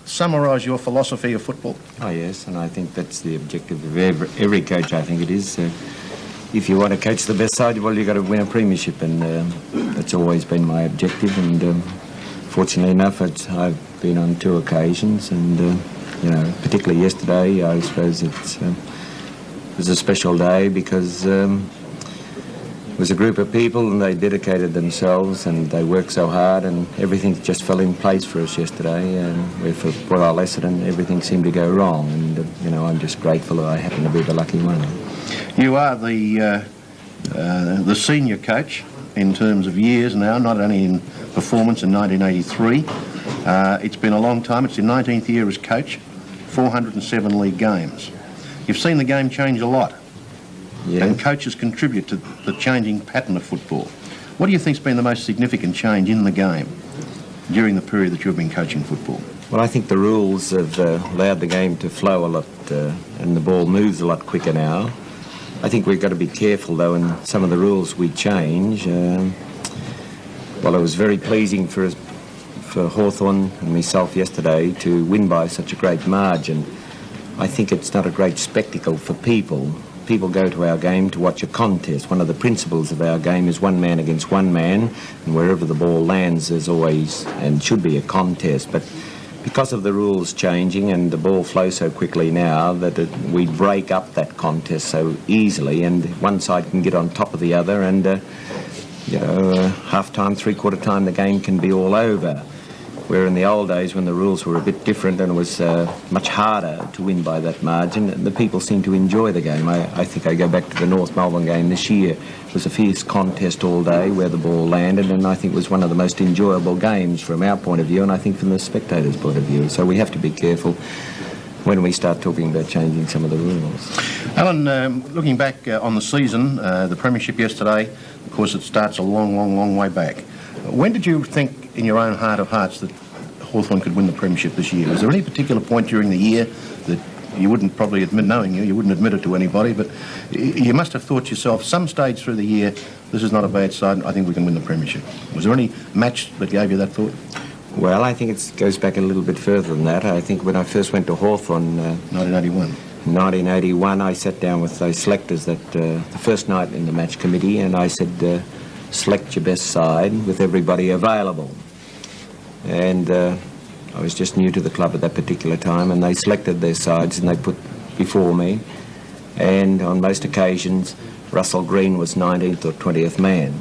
summarise your philosophy of football? Oh yes, and I think that's the objective of every coach. I think it is. If you want to coach the best side, well, you've got to win a premiership, and that's always been my objective. And fortunately enough, I've been on 2 occasions, and you know, particularly yesterday, I suppose it was a special day because it was a group of people, and they dedicated themselves, and they worked so hard, and everything just fell in place for us yesterday. And for our Essendon, everything seemed to go wrong, and you know, I'm just grateful that I happen to be the lucky one. You are the senior coach in terms of years now, not only in performance in 1983. It's been a long time. It's your 19th year as coach, 407 league games. You've seen the game change a lot. Yeah. And coaches contribute to the changing pattern of football. What do you think's been the most significant change in the game during the period that you've been coaching football? Well, I think the rules have allowed the game to flow a lot, and the ball moves a lot quicker now. I think we've got to be careful, though, in some of the rules we change. Well, it was very pleasing for Hawthorn and myself yesterday to win by such a great margin. I think it's not a great spectacle for people. People go to our game to watch a contest. One of the principles of our game is one man against one man, and wherever the ball lands, there's always and should be a contest. But because of the rules changing and the ball flows so quickly now that we break up that contest so easily, and one side can get on top of the other, and you know, half-time, three-quarter time, the game can be all over. Where in the old days, when the rules were a bit different and it was much harder to win by that margin, the people seemed to enjoy the game. I think I go back to the North Melbourne game this year. It was a fierce contest all day where the ball landed, and I think it was one of the most enjoyable games from our point of view, and I think from the spectators' point of view. So we have to be careful when we start talking about changing some of the rules. Alan, looking back on the season, the premiership yesterday, of course it starts a long way back. When did you think in your own heart of hearts that Hawthorn could win the premiership this year? Was there any particular point during the year that you wouldn't probably admit, knowing you wouldn't admit it to anybody, but you must have thought yourself, some stage through the year, this is not a bad side, I think we can win the premiership? Was there any match that gave you that thought? Well, I think it goes back a little bit further than that. I think when I first went to Hawthorn... 1981, I sat down with those selectors that the first night in the match committee, and I said, select your best side with everybody available. And I was just new to the club at that particular time, and they selected their sides and they put before me. And on most occasions, Russell Green was 19th or 20th man.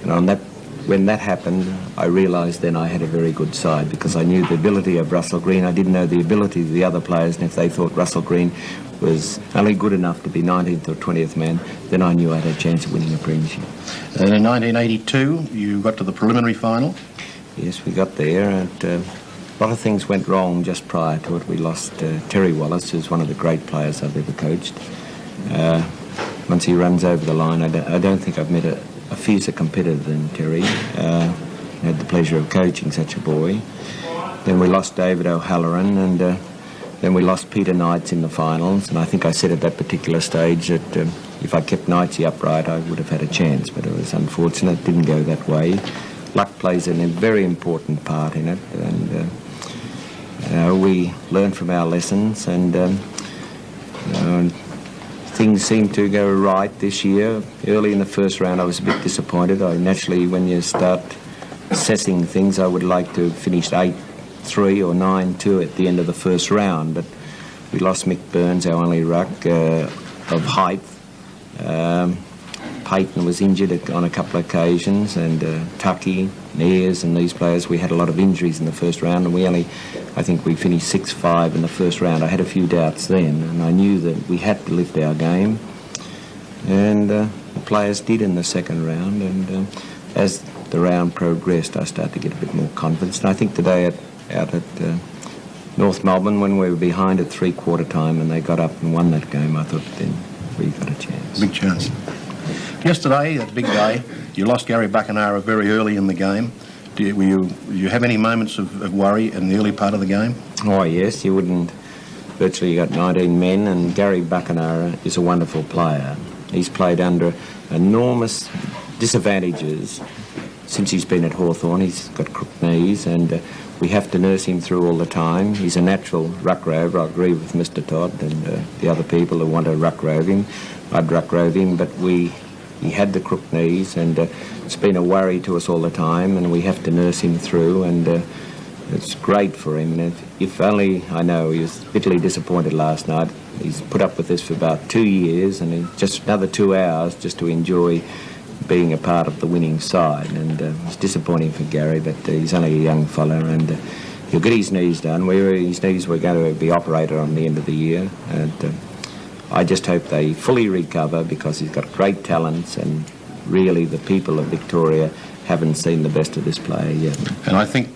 And on that, when that happened, I realised then I had a very good side, because I knew the ability of Russell Green. I didn't know the ability of the other players, and if they thought Russell Green was only good enough to be 19th or 20th man, then I knew I had a chance of winning a premiership. And in 1982, you got to the preliminary final? Yes, we got there, and a lot of things went wrong just prior to it. We lost Terry Wallace, who's one of the great players I've ever coached. Once he runs over the line, I don't think I've met a fiercer competitor than Terry. I had the pleasure of coaching such a boy. Then we lost David O'Halloran, and then we lost Peter Knights in the finals, and I think I said at that particular stage that if I kept Knightsy upright, I would have had a chance, but it was unfortunate. It didn't go that way. Luck plays a very important part in it, and we learn from our lessons, and things seem to go right this year. Early in the first round, I was a bit disappointed. Naturally, when you start assessing things, I would like to have finished 8-3 or 9-2 at the end of the first round, but we lost Mick Burns, our only ruck, of height. Peyton was injured on a couple of occasions, and Tucky, Ayres and these players, we had a lot of injuries in the first round, and I think we finished 6-5 in the first round. I had a few doubts then, and I knew that we had to lift our game, and the players did in the second round, and as the round progressed, I started to get a bit more confidence. And I think today out at North Melbourne, when we were behind at three-quarter time and they got up and won that game, I thought then we got a chance. Big chance. Yesterday, that big day, you lost Gary Buckenara very early in the game. Do you have any moments of worry in the early part of the game? Oh, yes, you wouldn't. Virtually you got 19 men, and Gary Buckenara is a wonderful player. He's played under enormous disadvantages since he's been at Hawthorn. He's got crooked knees, and we have to nurse him through all the time. He's a natural ruck rover. I agree with Mr. Todd and the other people who want to ruck rove him. I'd ruck rove him, but he had the crook knees, and it's been a worry to us all the time, and we have to nurse him through, and it's great for him. And if only, I know he was bitterly disappointed last night. He's put up with this for about 2 years, and just another 2 hours just to enjoy being a part of the winning side. And it's disappointing for Gary, but he's only a young fella, and he'll get his knees done. His knees were going to be operated on the end of the year, and I just hope they fully recover, because he's got great talents, and really the people of Victoria haven't seen the best of this player yet. And I think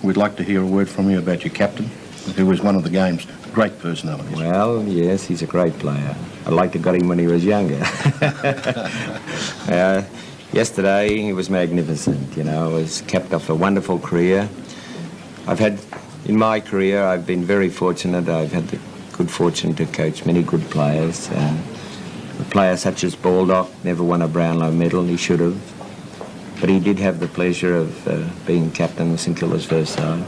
we'd like to hear a word from you about your captain, who was one of the game's great personalities. Well, yes, he's a great player. I'd like to got him when he was younger. Yesterday, he was magnificent, He's capped off a wondrul career. In my career, I've been very fortunate. I've had the good fortune to coach many good players. A player such as Baldock never won a Brownlow medal. He should have. But he did have the pleasure of being captain of St Kilda's first side.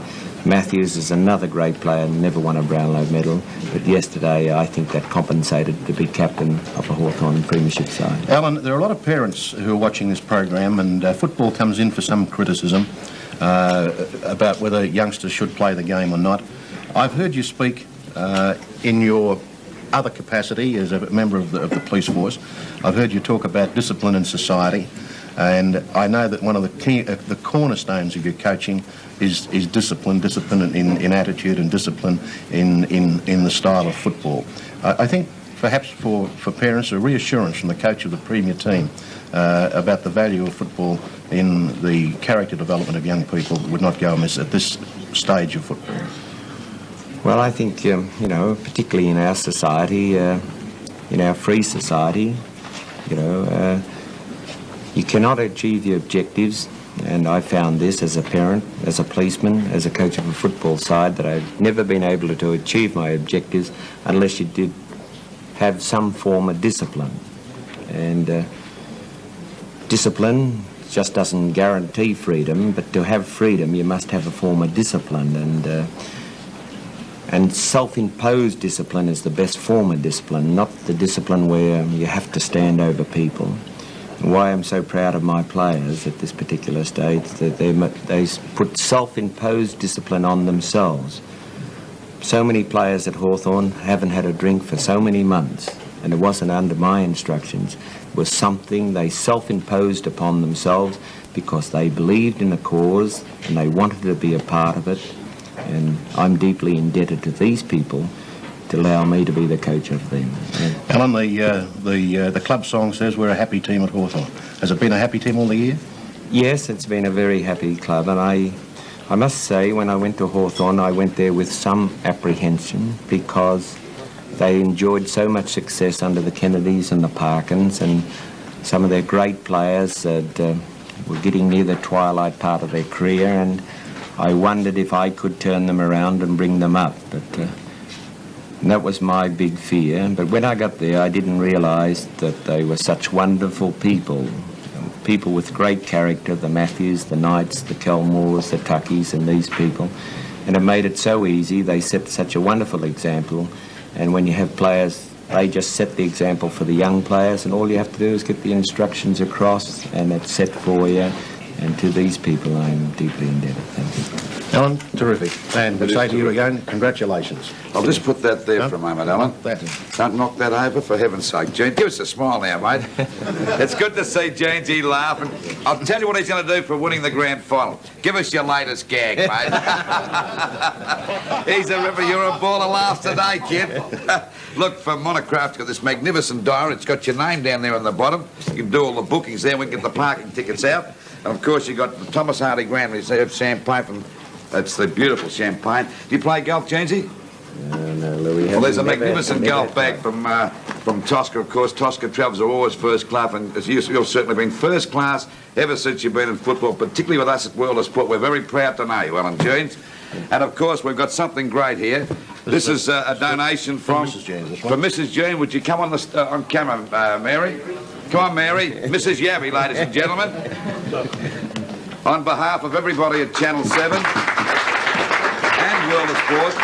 Matthews is another great player, never won a Brownlow medal. But yesterday, I think that compensated to be captain of a Hawthorn premiership side. Alan, there are a lot of parents who are watching this program, and football comes in for some criticism about whether youngsters should play the game or not. I've heard you speak in your other capacity as a member of the police force. I've heard you talk about discipline in society, and I know that one of the cornerstones of your coaching is discipline in attitude, and discipline in the style of football. I think perhaps for parents, a reassurance from the coach of the premier team about the value of football in the character development of young people would not go amiss at this stage of football. Well, I think, particularly in our society, in our free society, you cannot achieve your objectives, and I found this as a parent, as a policeman, as a coach of a football side, that I've never been able to achieve my objectives unless you did have some form of discipline. And discipline just doesn't guarantee freedom, but to have freedom you must have a form of discipline, and self-imposed discipline is the best form of discipline, not the discipline where you have to stand over people. And why I'm so proud of my players at this particular stage, that they put self-imposed discipline on themselves. So many players at Hawthorn haven't had a drink for so many months, and it wasn't under my instructions. It was something they self-imposed upon themselves because they believed in a cause and they wanted to be a part of it. And I'm deeply indebted to these people to allow me to be the coach of them. Alan, the club song says we're a happy team at Hawthorn. Has it been a happy team all the year? Yes, it's been a very happy club, and I must say, when I went to Hawthorn, I went there with some apprehension, because they enjoyed so much success under the Kennedys and the Parkins, and some of their great players were getting near the twilight part of their career, and I wondered if I could turn them around and bring them up. But that was my big fear. But when I got there, I didn't realise that they were such wonderful people. People with great character, the Matthews, the Knights, the Kelmores, the Tuckies, and these people. And it made it so easy. They set such a wonderful example. And when you have players, they just set the example for the young players, and all you have to do is get the instructions across, and it's set for you. And to these people, I'm deeply indebted. Thank you. Alan, terrific. And we say to you again, congratulations. I'll just put that there for a moment, Alan. That. Don't knock that over, for heaven's sake. Gene, give us a smile now, mate. It's good to see Jeansy laughing. I'll tell you what he's going to do for winning the grand final. Give us your latest gag, mate. He's a ripper. You're a ball of laughs today, kid. Look, for Monocraft's got this magnificent diary. It's got your name down there on the bottom. You can do all the bookings there. We can get the parking tickets out. And, of course, you've got the Thomas Hardy Grand Reserve champagne from... That's the beautiful champagne. Do you play golf, Jeansy? No, Louis. Well, there's a magnificent golf bag from Tosca, of course. Tosca travels are always first class, and you've certainly been first class ever since you've been in football, particularly with us at World of Sport. We're very proud to know you, Allan Jeans. And, of course, we've got something great here. This is a donation from Mrs. Jeans. From Mrs. Jean. Would you come on camera, Mary? Come on, Mary. Mrs. Yabby, ladies and gentlemen. On behalf of everybody at Channel 7, World of Sport,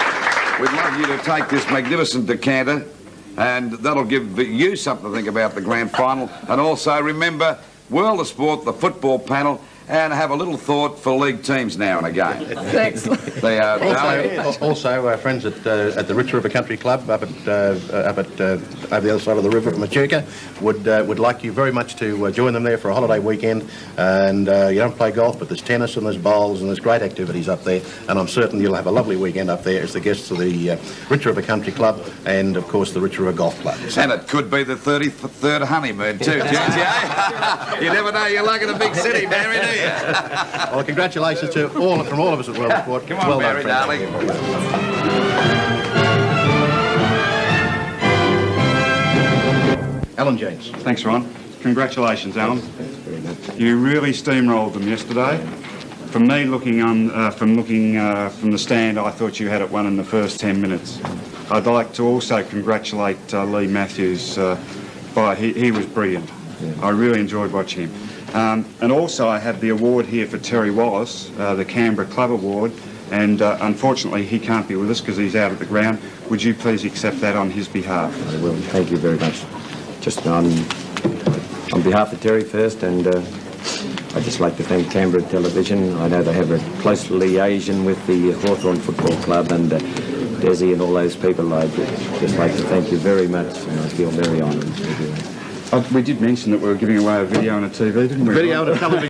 we'd love you to take this magnificent decanter, and that'll give you something to think about the grand final. And also remember, World of Sport, the football panel, and have a little thought for league teams now and again. Thanks. They are Also, our friends at the Rich River Country Club up at over the other side of the river at Machuca would like you very much to join them there for a holiday weekend. And you don't play golf, but there's tennis and there's bowls and there's great activities up there. And I'm certain you'll have a lovely weekend up there as the guests of the Rich River Country Club and, of course, the Rich River Golf Club. And it could be the 33rd honeymoon too, Jonesy, eh? You never know, you're lucky in a big city, Mary, do you? Well, congratulations to from all of us at World of Sport. Come on, well Mary, done, darling. Allan Jeans. Thanks, Ron. Congratulations, Alan. You really steamrolled them yesterday. From me looking on, from the stand, I thought you had it won in the first 10 minutes. I'd like to also congratulate Lee Matthews. He was brilliant. I really enjoyed watching him. And also I have the award here for Terry Wallace, the Canberra Club Award, and unfortunately he can't be with us because he's out at the ground. Would you please accept that on his behalf? I will. Thank you very much. Just on behalf of Terry first, and I'd just like to thank Canberra Television. I know they have a close liaison with the Hawthorn Football Club and Desi and all those people. I'd just like to thank you very much, and I feel very honoured to do that. We did mention that we were giving away a video and a TV, didn't we? Video and a television.